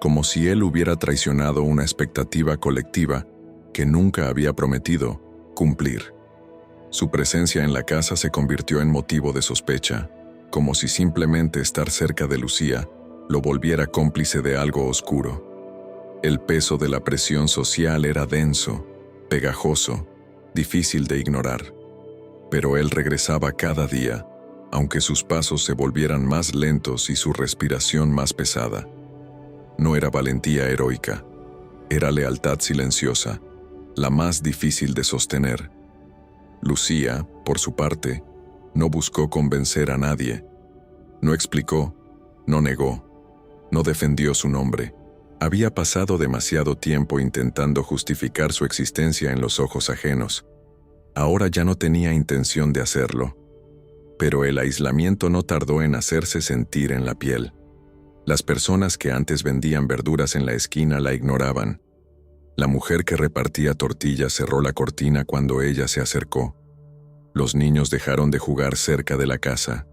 como si él hubiera traicionado una expectativa colectiva que nunca había prometido cumplir. Su presencia en la casa se convirtió en motivo de sospecha, como si simplemente estar cerca de Lucía lo volviera cómplice de algo oscuro. El peso de la presión social era denso, pegajoso, difícil de ignorar. Pero él regresaba cada día, aunque sus pasos se volvieran más lentos y su respiración más pesada. No era valentía heroica, era lealtad silenciosa, la más difícil de sostener. Lucía, por su parte, no buscó convencer a nadie. No explicó, no negó, no defendió su nombre. Había pasado demasiado tiempo intentando justificar su existencia en los ojos ajenos. Ahora ya no tenía intención de hacerlo. Pero el aislamiento no tardó en hacerse sentir en la piel. Las personas que antes vendían verduras en la esquina la ignoraban. La mujer que repartía tortillas cerró la cortina cuando ella se acercó. Los niños dejaron de jugar cerca de la casa,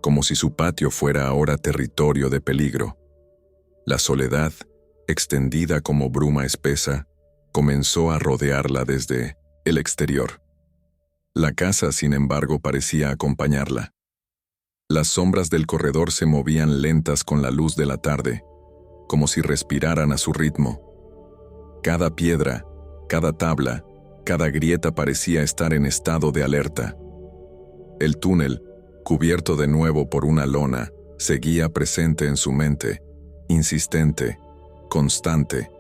como si su patio fuera ahora territorio de peligro. La soledad, extendida como bruma espesa, comenzó a rodearla desde el exterior. La casa, sin embargo, parecía acompañarla. Las sombras del corredor se movían lentas con la luz de la tarde, como si respiraran a su ritmo. Cada piedra, cada tabla, Cada grieta parecía estar en estado de alerta. El túnel, cubierto de nuevo por una lona, seguía presente en su mente, insistente, constante.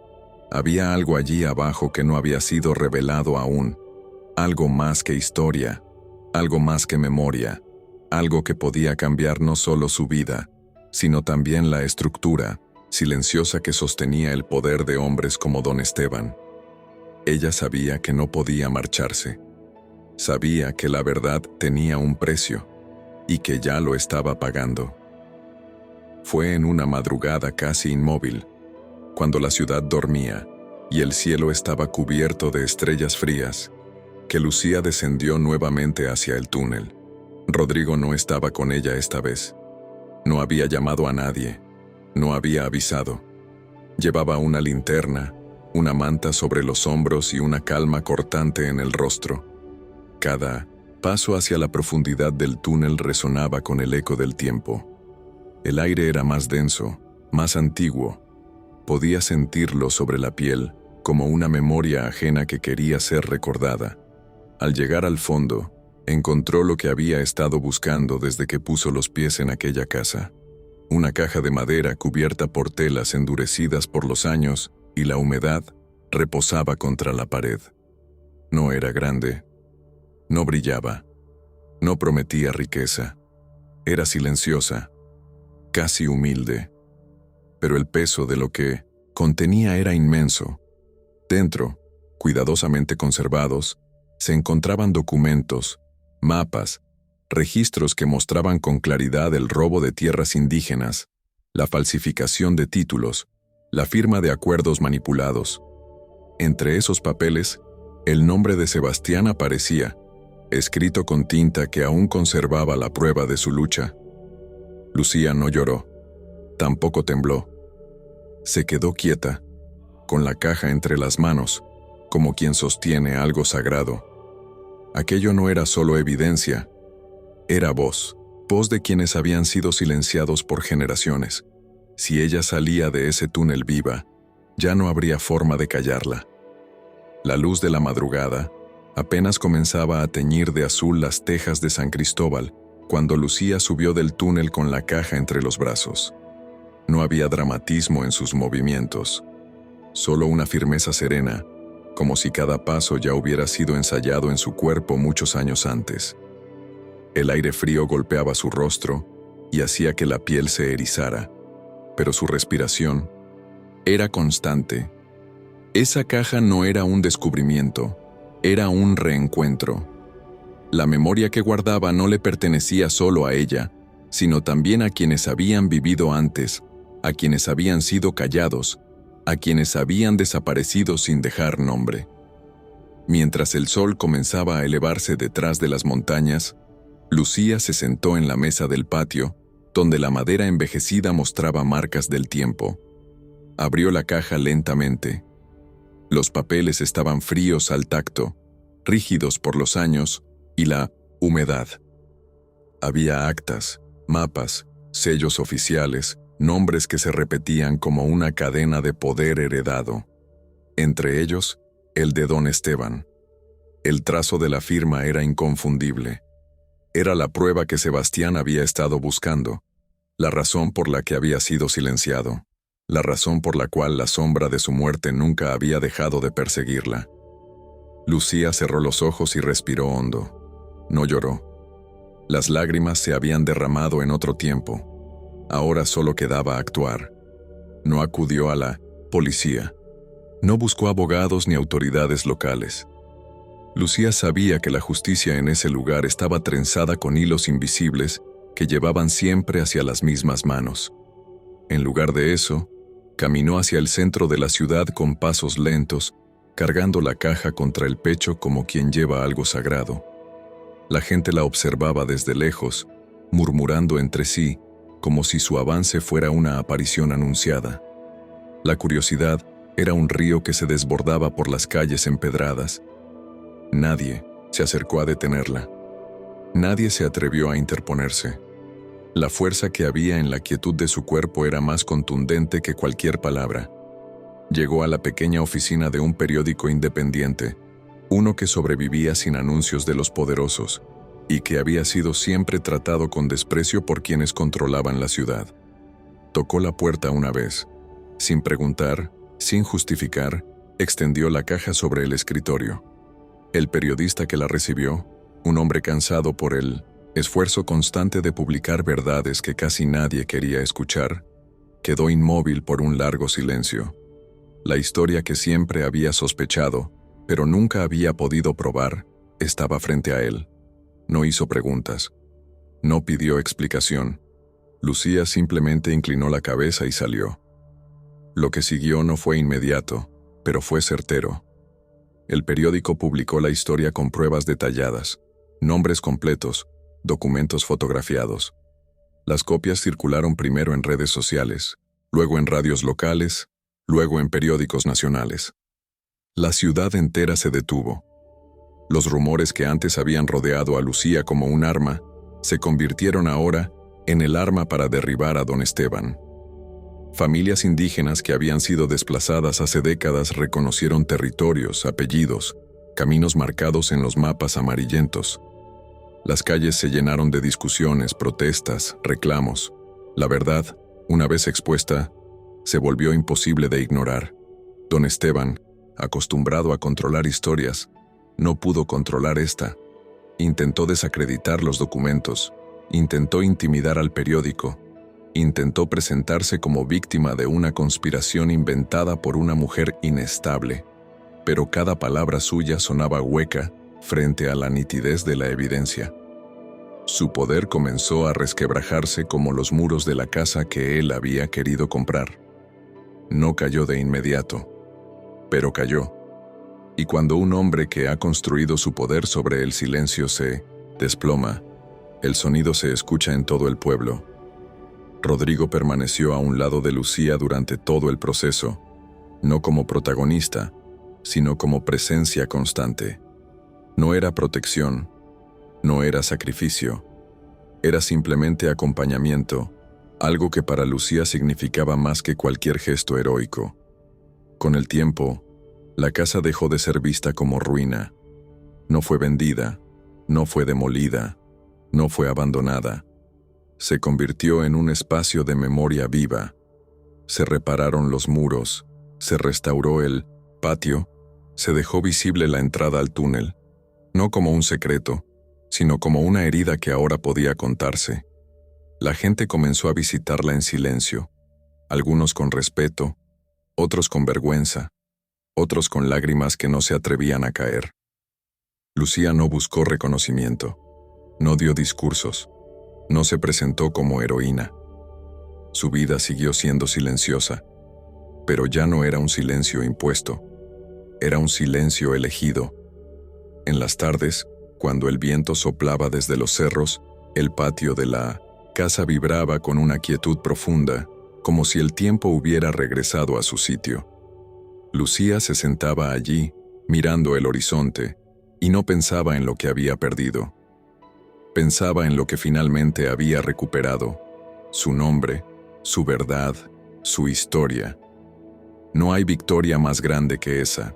Había algo allí abajo que no había sido revelado aún, algo más que historia, algo más que memoria, algo que podía cambiar no solo su vida, sino también la estructura silenciosa que sostenía el poder de hombres como don Esteban. Ella sabía que no podía marcharse. Sabía que la verdad tenía un precio y que ya lo estaba pagando. Fue en una madrugada casi inmóvil, cuando la ciudad dormía y el cielo estaba cubierto de estrellas frías, que Lucía descendió nuevamente hacia el túnel. Rodrigo no estaba con ella esta vez. No había llamado a nadie, no había avisado. Llevaba una linterna, una manta sobre los hombros y una calma cortante en el rostro. Cada paso hacia la profundidad del túnel resonaba con el eco del tiempo. El aire era más denso, más antiguo. Podía sentirlo sobre la piel, como una memoria ajena que quería ser recordada. Al llegar al fondo, encontró lo que había estado buscando desde que puso los pies en aquella casa. Una caja de madera cubierta por telas endurecidas por los años y la humedad reposaba contra la pared. No era grande, no brillaba, no prometía riqueza. Era silenciosa, casi humilde, pero el peso de lo que contenía era inmenso. Dentro, cuidadosamente conservados, se encontraban documentos, mapas, registros que mostraban con claridad el robo de tierras indígenas, la falsificación de títulos, la firma de acuerdos manipulados. Entre esos papeles, el nombre de Sebastián aparecía, escrito con tinta que aún conservaba la prueba de su lucha. Lucía no lloró, tampoco tembló. Se quedó quieta, con la caja entre las manos, como quien sostiene algo sagrado. Aquello no era solo evidencia, era voz de quienes habían sido silenciados por generaciones. Si ella salía de ese túnel viva, ya no habría forma de callarla. La luz de la madrugada apenas comenzaba a teñir de azul las tejas de San Cristóbal cuando Lucía subió del túnel con la caja entre los brazos. No había dramatismo en sus movimientos, solo una firmeza serena, como si cada paso ya hubiera sido ensayado en su cuerpo muchos años antes. El aire frío golpeaba su rostro y hacía que la piel se erizara, pero su respiración era constante. Esa caja no era un descubrimiento, era un reencuentro. La memoria que guardaba no le pertenecía solo a ella, sino también a quienes habían vivido antes, a quienes habían sido callados, a quienes habían desaparecido sin dejar nombre. Mientras el sol comenzaba a elevarse detrás de las montañas, Lucía se sentó en la mesa del patio, donde la madera envejecida mostraba marcas del tiempo. Abrió la caja lentamente. Los papeles estaban fríos al tacto, rígidos por los años y la humedad. Había actas, mapas, sellos oficiales, nombres que se repetían como una cadena de poder heredado. Entre ellos, el de don Esteban. El trazo de la firma era inconfundible. Era la prueba que Sebastián había estado buscando, la razón por la que había sido silenciado, la razón por la cual la sombra de su muerte nunca había dejado de perseguirla. Lucía cerró los ojos y respiró hondo. No lloró. Las lágrimas se habían derramado en otro tiempo. Ahora solo quedaba actuar. No acudió a la policía. No buscó abogados ni autoridades locales. Lucía sabía que la justicia en ese lugar estaba trenzada con hilos invisibles que llevaban siempre hacia las mismas manos. En lugar de eso, caminó hacia el centro de la ciudad con pasos lentos, cargando la caja contra el pecho como quien lleva algo sagrado. La gente la observaba desde lejos, murmurando entre sí, como si su avance fuera una aparición anunciada. La curiosidad era un río que se desbordaba por las calles empedradas. Nadie se acercó a detenerla. Nadie se atrevió a interponerse. La fuerza que había en la quietud de su cuerpo era más contundente que cualquier palabra. Llegó a la pequeña oficina de un periódico independiente. Uno que sobrevivía sin anuncios de los poderosos y que había sido siempre tratado con desprecio por quienes controlaban la ciudad. Tocó la puerta una vez. Sin preguntar, sin justificar, extendió la caja sobre el escritorio. El periodista que la recibió, un hombre cansado por el esfuerzo constante de publicar verdades que casi nadie quería escuchar, quedó inmóvil por un largo silencio. La historia que siempre había sospechado, pero nunca había podido probar, estaba frente a él. No hizo preguntas. No pidió explicación. Lucía simplemente inclinó la cabeza y salió. Lo que siguió no fue inmediato, pero fue certero. El periódico publicó la historia con pruebas detalladas, nombres completos, documentos fotografiados. Las copias circularon primero en redes sociales, luego en radios locales, luego en periódicos nacionales. La ciudad entera se detuvo. Los rumores que antes habían rodeado a Lucía como un arma, se convirtieron ahora en el arma para derribar a don Esteban. Familias indígenas que habían sido desplazadas hace décadas reconocieron territorios, apellidos, caminos marcados en los mapas amarillentos. Las calles se llenaron de discusiones, protestas, reclamos. La verdad, una vez expuesta, se volvió imposible de ignorar. Don Esteban, acostumbrado a controlar historias, no pudo controlar esta. Intentó desacreditar los documentos, intentó intimidar al periódico, intentó presentarse como víctima de una conspiración inventada por una mujer inestable, pero cada palabra suya sonaba hueca frente a la nitidez de la evidencia. Su poder comenzó a resquebrajarse como los muros de la casa que él había querido comprar. No cayó de inmediato, pero cayó. Y cuando un hombre que ha construido su poder sobre el silencio se desploma, el sonido se escucha en todo el pueblo. Rodrigo permaneció a un lado de Lucía durante todo el proceso, no como protagonista, sino como presencia constante. No era protección, no era sacrificio, era simplemente acompañamiento, algo que para Lucía significaba más que cualquier gesto heroico. Con el tiempo, la casa dejó de ser vista como ruina. No fue vendida, no fue demolida, no fue abandonada. Se convirtió en un espacio de memoria viva. Se repararon los muros, se restauró el patio, se dejó visible la entrada al túnel, no como un secreto, sino como una herida que ahora podía contarse. La gente comenzó a visitarla en silencio, algunos con respeto, otros con vergüenza, otros con lágrimas que no se atrevían a caer. Lucía no buscó reconocimiento, no dio discursos, no se presentó como heroína. Su vida siguió siendo silenciosa, pero ya no era un silencio impuesto, era un silencio elegido. En las tardes, cuando el viento soplaba desde los cerros, el patio de la casa vibraba con una quietud profunda, como si el tiempo hubiera regresado a su sitio. Lucía se sentaba allí, mirando el horizonte, y no pensaba en lo que había perdido. Pensaba en lo que finalmente había recuperado, su nombre, su verdad, su historia. No hay victoria más grande que esa.